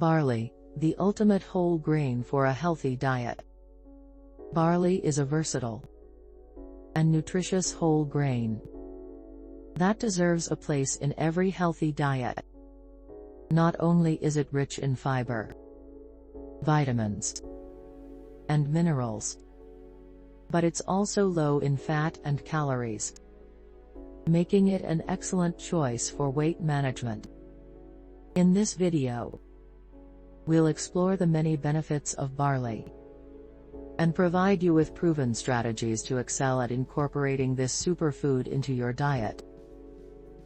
Barley, the ultimate whole grain for a healthy diet. Barley is a versatile and nutritious whole grain that deserves a place in every healthy diet. Not only is it rich in fiber, vitamins, and minerals, but it's also low in fat and calories, making it an excellent choice for weight management. In this video, we'll explore the many benefits of barley and provide you with proven strategies to excel at incorporating this superfood into your diet.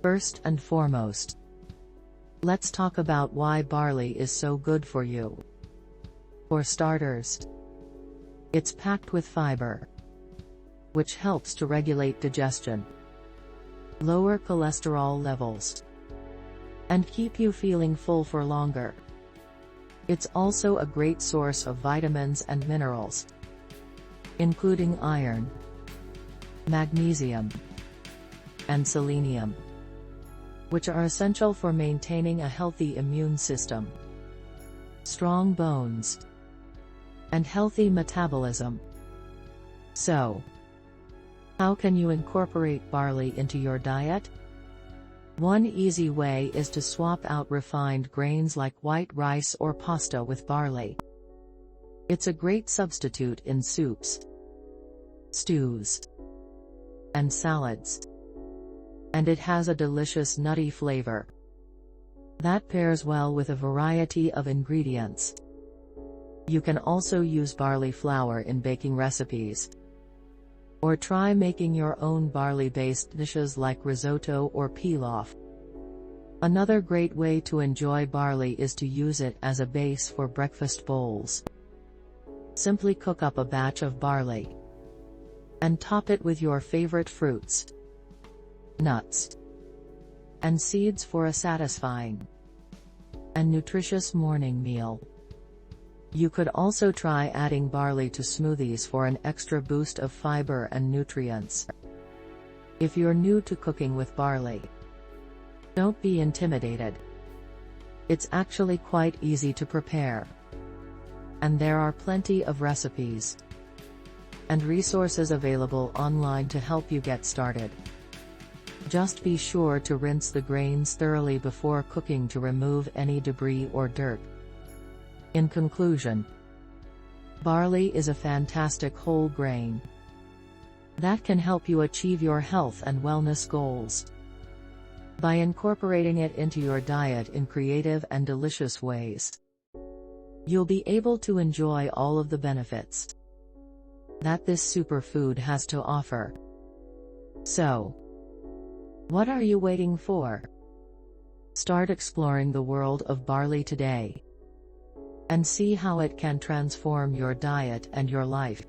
First and foremost, let's talk about why barley is so good for you. For starters, it's packed with fiber, which helps to regulate digestion, lower cholesterol levels, and keep you feeling full for longer. It's also a great source of vitamins and minerals, including iron, magnesium, and selenium, which are essential for maintaining a healthy immune system, strong bones, and healthy metabolism. So, how can you incorporate barley into your diet? One easy way is to swap out refined grains like white rice or pasta with barley. It's a great substitute in soups, stews, and salads, and it has a delicious nutty flavor that pairs well with a variety of ingredients. You can also use barley flour in baking recipes, or try making your own barley-based dishes like risotto or pilaf. Another great way to enjoy barley is to use it as a base for breakfast bowls. Simply cook up a batch of barley and top it with your favorite fruits, nuts, and seeds for a satisfying and nutritious morning meal. You could also try adding barley to smoothies for an extra boost of fiber and nutrients. If you're new to cooking with barley, don't be intimidated. It's actually quite easy to prepare, and there are plenty of recipes and resources available online to help you get started. Just be sure to rinse the grains thoroughly before cooking to remove any debris or dirt. In conclusion, barley is a fantastic whole grain that can help you achieve your health and wellness goals. By incorporating it into your diet in creative and delicious ways, you'll be able to enjoy all of the benefits that this superfood has to offer. So, what are you waiting for? Start exploring the world of barley today, and see how it can transform your diet and your life.